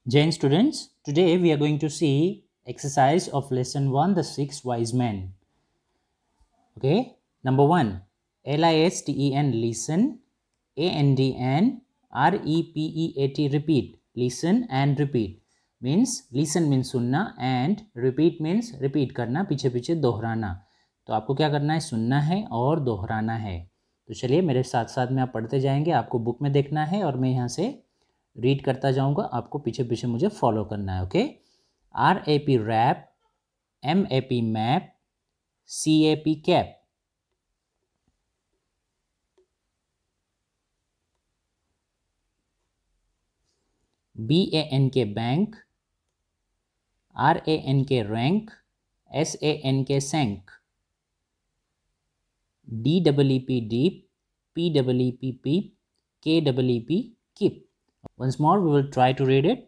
Jain students, today we are going to see exercise of lesson 1, the 6 wise men. Okay, number 1, LISTEN, listen, ANDN, REPEAT, repeat. Listen and repeat means listen means सुनना and repeat means repeat करना, पीछे पीछे दोहराना. तो आपको क्या करना है, सुनना है और दोहराना है. तो चलिए मेरे साथ साथ में आप पढ़ते जाएंगे. आपको बुक में देखना है और मैं यहाँ से रीड करता जाऊँगा, आपको पीछे पीछे मुझे फॉलो करना है. Okay, RAP rap, MAP map, CAP cap. BANK bank, RANK rank, SANK sank, DEEP deep, PEEP peep, KEEP keep. Once more we will try to read it.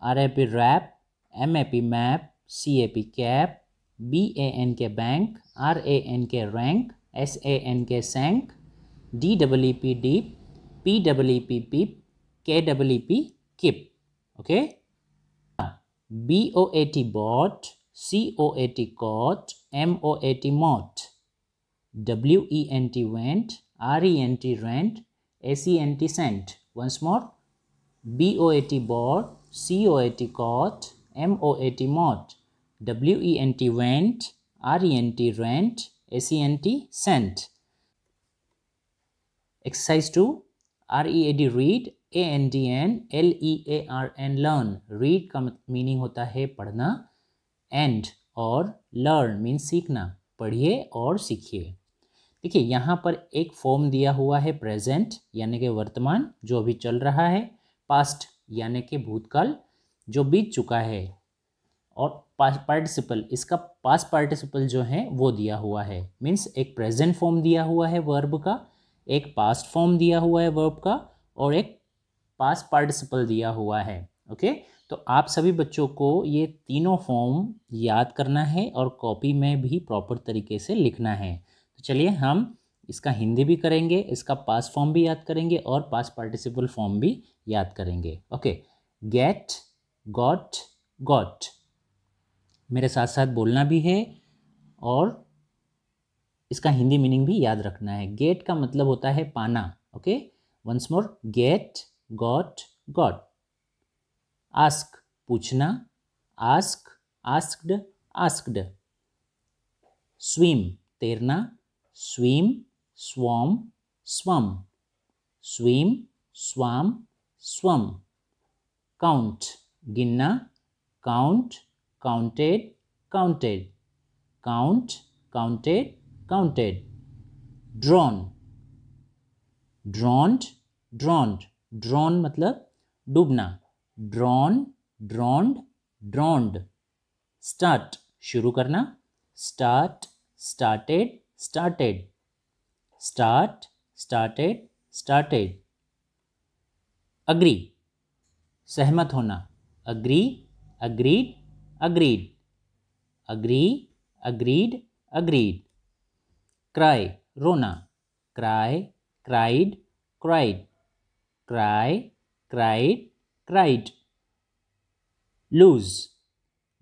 RAP rap, MAP map, CAP cap, BANK bank, RANK rank, SANK sank, DEEP deep, PEEP peep, KEEP keep. Okay. BOAT bought, COAT caught, MOAT mot, WENT went, RENT rent, SENT sent. Once more. BOAT bought, COAT caught, MOAT mot, WENT went, RENT rent, SENT sent. Exercise 2, READ read, ANDN, LEARN learn. read का meaning होता है पढ़ना, and और learn means सीखना. पढ़िए और सीखिए. देखिए यहाँ पर एक फॉर्म दिया हुआ है प्रेजेंट यानी कि वर्तमान जो अभी चल रहा है, पास्ट यानी कि भूतकाल जो बीत चुका है, और पार्टिसिपल, इसका पास्ट पार्टिसिपल जो है वो दिया हुआ है. मीन्स एक प्रेजेंट फॉर्म दिया हुआ है वर्ब का, एक पास्ट फॉर्म दिया हुआ है वर्ब का, और एक पास्ट पार्टिसिपल दिया हुआ है. ओके, तो आप सभी बच्चों को ये तीनों फॉर्म याद करना है और कॉपी में भी प्रॉपर तरीके से लिखना है. तो चलिए हम इसका हिंदी भी करेंगे, इसका पास्ट फॉर्म भी याद करेंगे और पास्ट पार्टिसिपल फॉर्म भी याद करेंगे. Okay, get, got, got. मेरे साथ साथ बोलना भी है और इसका हिंदी मीनिंग भी याद रखना है. गेट का मतलब होता है पाना. Okay, once more, get, got, got. Ask, पूछना, आस्क, आस्क्ड, आस्क्ड. स्विम, तैरना, swim, swam, swam, swim, swam, swam. Count, गिनना, count, counted, counted, count, counted, counted. Drown, drowned, drowned. Drown मतलब डूबना, ड्रॉन, ड्रॉन्ड, ड्रॉन्ड. स्टार्ट, शुरू करना, start, started, started, start, started, started. Agree, सहमत होना, agree, agreed, agreed, agree, agreed, agreed. Cry, रोना, cry, cried, cried, cry, cried, cried. Lose,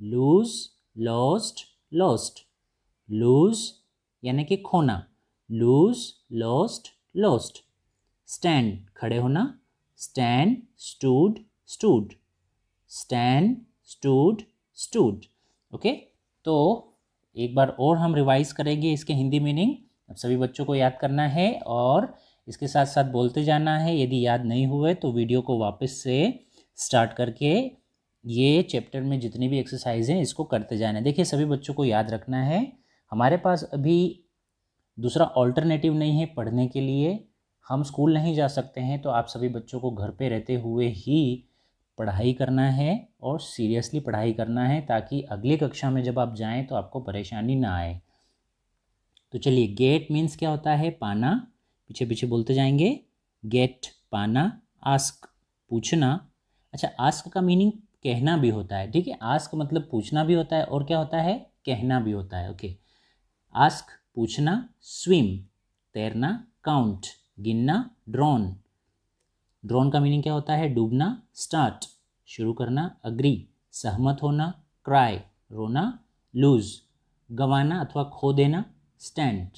lose, lost, lost, loose यानी कि खोना, लूज, लॉस्ट, लॉस्ट. स्टैंड, खड़े होना, stand, stood, stood, stand, stood, stood. Okay, तो एक बार और हम रिवाइज करेंगे इसके हिंदी मीनिंग. अब सभी बच्चों को याद करना है और इसके साथ साथ बोलते जाना है. यदि याद नहीं हुए तो वीडियो को वापस से स्टार्ट करके ये चैप्टर में जितनी भी एक्सरसाइज हैं इसको करते जाना है. देखिए सभी बच्चों को याद रखना है, हमारे पास अभी दूसरा ऑल्टरनेटिव नहीं है पढ़ने के लिए. हम स्कूल नहीं जा सकते हैं, तो आप सभी बच्चों को घर पे रहते हुए ही पढ़ाई करना है और सीरियसली पढ़ाई करना है, ताकि अगली कक्षा में जब आप जाएं तो आपको परेशानी ना आए. तो चलिए, गेट मीन्स क्या होता है, पाना. पीछे पीछे बोलते जाएंगे. गेट, पाना. आस्क, पूछना. अच्छा, आस्क का मीनिंग कहना भी होता है. ठीक है, आस्क मतलब पूछना भी होता है और क्या होता है, कहना भी होता है. ओके, आस्क, पूछना. स्विम, तैरना. काउंट, गिनना. ड्रोन, ड्रोन का मीनिंग क्या होता है, डूबना. स्टार्ट, शुरू करना, अग्री सहमत होना, क्राई रोना, लूज गंवाना अथवा खो देना, स्टैंड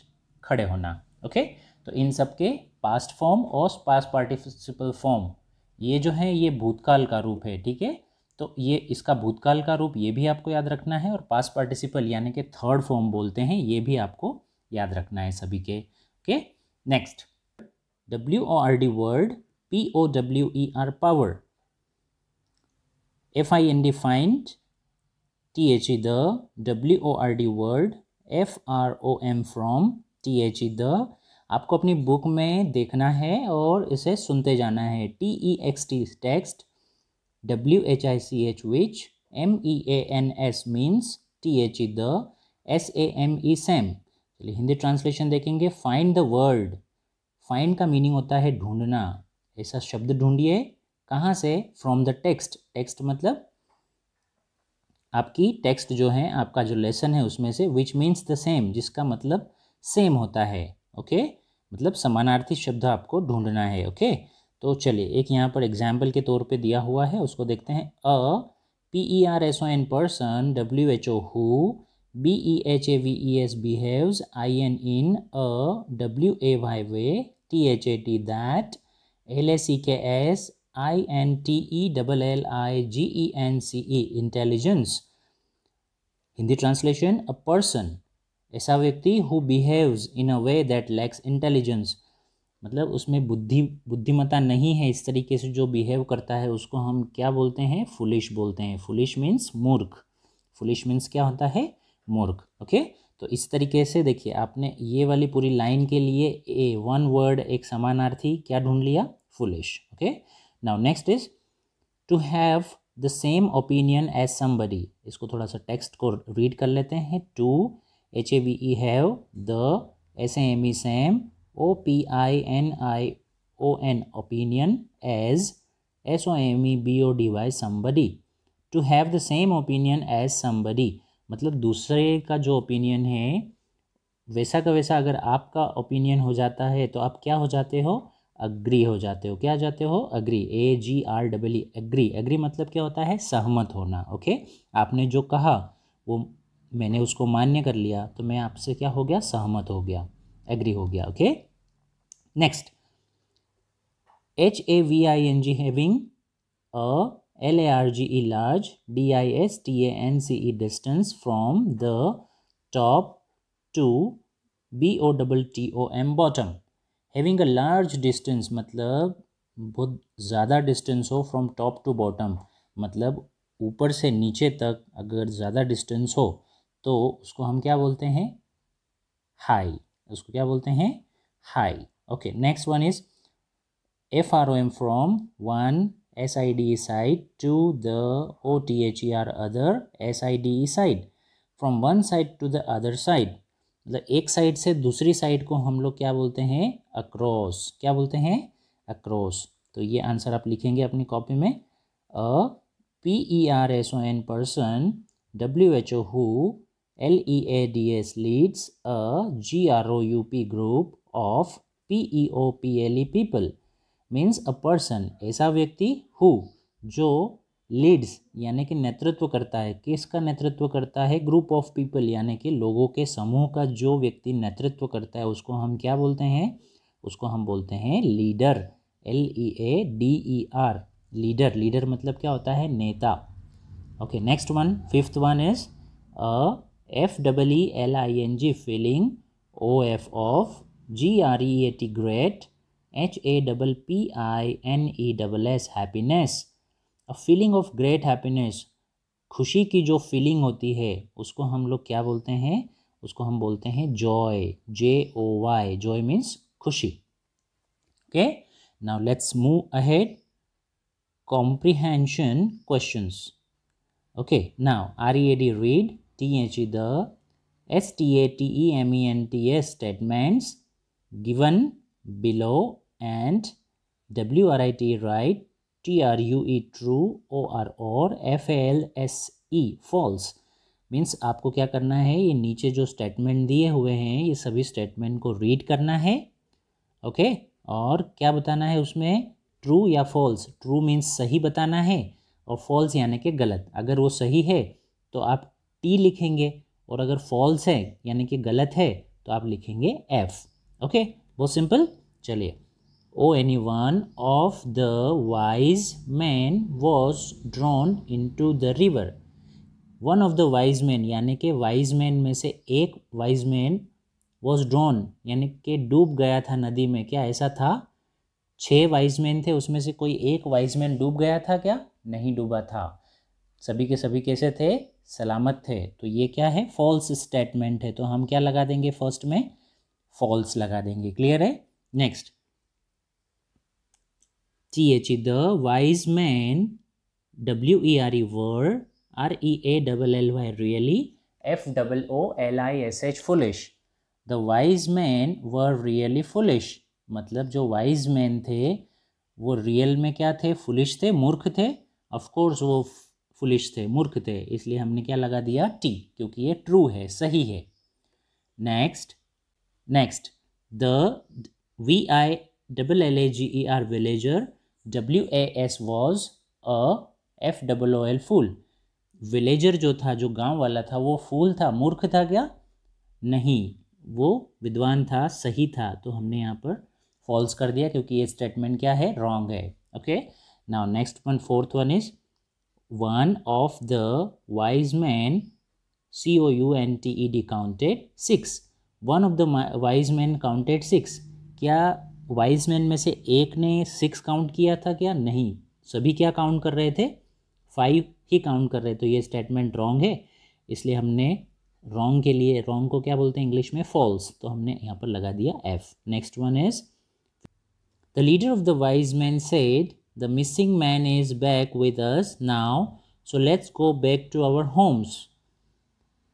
खड़े होना। ओके, तो इन सब के पास्ट फॉर्म और पास्ट पार्टिसिपल फॉर्म ये जो है ये भूतकाल का रूप है। ठीक है, तो ये इसका भूतकाल का रूप ये भी आपको याद रखना है, और पास्ट पार्टिसिपल यानी कि थर्ड फॉर्म बोलते हैं, ये भी आपको याद रखना है सभी के। Okay, next WORD word, POWER power, FIND find, THE the, WORD word, FROM from, THE the। आपको अपनी बुक में देखना है और इसे सुनते जाना है। TEXT text, WHICH which, MEANS means, THE the, SAME Sam. चलिए हिंदी ट्रांसलेशन देखेंगे। फाइंड द वर्ड, फाइंड का मीनिंग होता है ढूंढना, ऐसा शब्द ढूंढिए। कहाँ से? फ्रॉम द टेक्स्ट, टेक्स्ट मतलब आपकी टेक्स्ट जो है, आपका जो लेसन है उसमें से, विच मीन्स द सेम जिसका मतलब सेम होता है। ओके, मतलब समानार्थी शब्द आपको ढूंढना है। ओके, तो चलिए एक यहाँ पर एग्जाम्पल के तौर पे दिया हुआ है, उसको देखते हैं। PERSON person, WHO who, BEHAVES behaves, IN in, WAY way, THAT that, LACKS INTELLIGENCE intelligence. Hindi translation, a person ऐसा व्यक्ति who behaves in a way that lakhs intelligence, मतलब उसमें बुद्धिमत्ता नहीं है, इस तरीके से जो बिहेव करता है उसको हम क्या बोलते हैं? फुलिश बोलते हैं। फुलिश मीन्स मूर्ख, फुलिश मीन्स क्या होता है? मूर्ख। ओके, तो इस तरीके से देखिए आपने ये वाली पूरी लाइन के लिए वन वर्ड एक समानार्थी क्या ढूंढ लिया? Foolish. Okay, now next is to have the same opinion as somebody. इसको थोड़ा सा टेक्स्ट को रीड कर लेते हैं। To HAVE have, the SAME same, OPINION opinion, as SOMEBODY somebody। to have the same opinion as somebody मतलब दूसरे का जो ओपिनियन है वैसा का वैसा अगर आपका ओपिनियन हो जाता है तो आप क्या हो जाते हो? अग्री हो जाते हो। क्या हो जाते हो? Agree, AGREE, agree. एग्री मतलब क्या होता है? सहमत होना। ओके, आपने जो कहा वो मैंने उसको मान्य कर लिया, तो मैं आपसे क्या हो गया? सहमत हो गया, एग्री हो गया। Okay, next HAVING having, LARGE large, DISTANCE distance from the top to BOTTOM bottom। Having a large distance मतलब बहुत ज़्यादा डिस्टेंस हो, फ्रॉम टॉप टू बॉटम मतलब ऊपर से नीचे तक अगर ज़्यादा डिस्टेंस हो तो उसको हम क्या बोलते हैं? हाई। उसको क्या बोलते हैं? High. Okay, next one is FROM from one SIDE side to the OTHER other SIDE side, from one side to the other side मतलब एक साइड से दूसरी साइड को हम लोग क्या बोलते हैं? अक्रॉस। क्या बोलते हैं? अक्रॉस। तो ये आंसर आप लिखेंगे अपनी कॉपी में। PERSON person, WHO who, LEADS leads, GROUP group of PEOPLE people means a person ऐसा व्यक्ति हु जो लीड्स यानी कि नेतृत्व करता है। किसका नेतृत्व करता है? ग्रुप ऑफ पीपल यानी कि लोगों के समूह का जो व्यक्ति नेतृत्व करता है उसको हम क्या बोलते हैं? उसको हम बोलते हैं लीडर, LEADER, लीडर। लीडर मतलब क्या होता है? नेता। Okay, next one, fifth one is FEELING feeling, OF of, GREAT great, HAPPINESS happiness. A feeling of great happiness, खुशी की जो फीलिंग होती है उसको हम लोग क्या बोलते हैं? उसको हम बोलते हैं जॉय, JOY। जॉय मीन्स खुशी। Okay, now let's move ahead. Comprehension questions. Okay, now READ read, THE the, STATEMENTS statements given below and WRIT right, TRUE true, OR FALSE false। Means आपको क्या करना है? ये नीचे जो स्टेटमेंट दिए हुए हैं ये सभी स्टेटमेंट को रीड करना है। ओके, और क्या बताना है उसमें? ट्रू या फॉल्स। ट्रू मीन्स सही बताना है और फॉल्स यानी कि गलत। अगर वो सही है तो आप टी लिखेंगे, और अगर फॉल्स है यानी कि गलत है तो आप लिखेंगे एफ। ओके, बहुत सिंपल। चलिए, oh any one of the wise man was drown in to the river. One of the wise man यानी कि वाइज मैन में से एक वाइज मैन वॉज ड्रॉन यानी कि डूब गया था नदी में। क्या ऐसा था? 6 वाइज मैन थे, उसमें से कोई एक वाइज मैन डूब गया था क्या? नहीं डूबा था। सभी के सभी कैसे थे? सलामत थे। तो ये क्या है? फॉल्स स्टेटमेंट है। तो हम क्या लगा देंगे? फर्स्ट में फॉल्स लगा देंगे। क्लियर है? Next, TH the wise man, WERE were, REALLY really, FOOLISH foolish। The wise man were really foolish, मतलब जो वाइज मैन थे वो रियल में क्या थे? फुलिश थे, मूर्ख थे। ऑफ कोर्स वो फुलिश थे, मूर्ख थे, इसलिए हमने क्या लगा दिया? टी, क्योंकि ये ट्रू है, सही है। Next, the VILLAGER villager, WAS was FOOL fool. Villager जो था, जो गांव वाला था, वो फूल था, मूर्ख था क्या? नहीं, वो विद्वान था, सही था। तो हमने यहाँ पर फॉल्स कर दिया क्योंकि ये स्टेटमेंट क्या है? रॉन्ग है। Okay, now next one, fourth one is one of the wise man, COUNTED counted 6। One of the wise man counted 6। क्या वाइज मैन में से एक ने 6 काउंट किया था क्या? नहीं, सभी क्या काउंट कर रहे थे? 5 ही काउंट कर रहे। तो ये स्टेटमेंट रॉन्ग है, इसलिए हमने रॉन्ग के लिए, रॉन्ग को क्या बोलते हैं इंग्लिश में? फॉल्स। तो हमने यहाँ पर लगा दिया F. Next one is the leader of the wise man said the missing man is back with us now, so let's go back to our homes.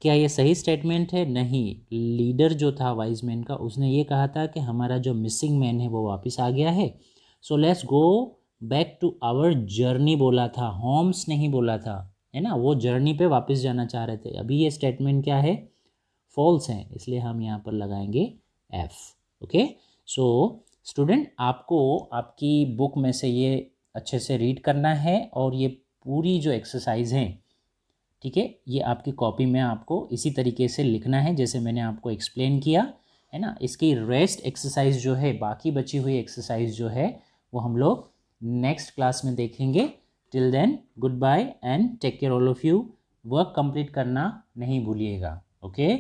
क्या ये सही स्टेटमेंट है? नहीं, लीडर जो था वाइज मैन का, उसने ये कहा था कि हमारा जो मिसिंग मैन है वो वापस आ गया है, so let's go back to our journey बोला था, होम्स नहीं बोला था, है ना? वो जर्नी पे वापस जाना चाह रहे थे। अभी ये स्टेटमेंट क्या है? फॉल्स है, इसलिए हम यहाँ पर लगाएंगे एफ। ओके, सो स्टूडेंट, आपको आपकी बुक में से ये अच्छे से रीड करना है, और ये पूरी जो एक्सरसाइज है, ठीक है, ये आपकी कॉपी में आपको इसी तरीके से लिखना है जैसे मैंने आपको एक्सप्लेन किया, है ना? इसकी रेस्ट एक्सरसाइज जो है, बाकी बची हुई एक्सरसाइज जो है, वो हम लोग नेक्स्ट क्लास में देखेंगे। Till then, good bye and take care all of you. Work complete करना नहीं भूलिएगा। ओके।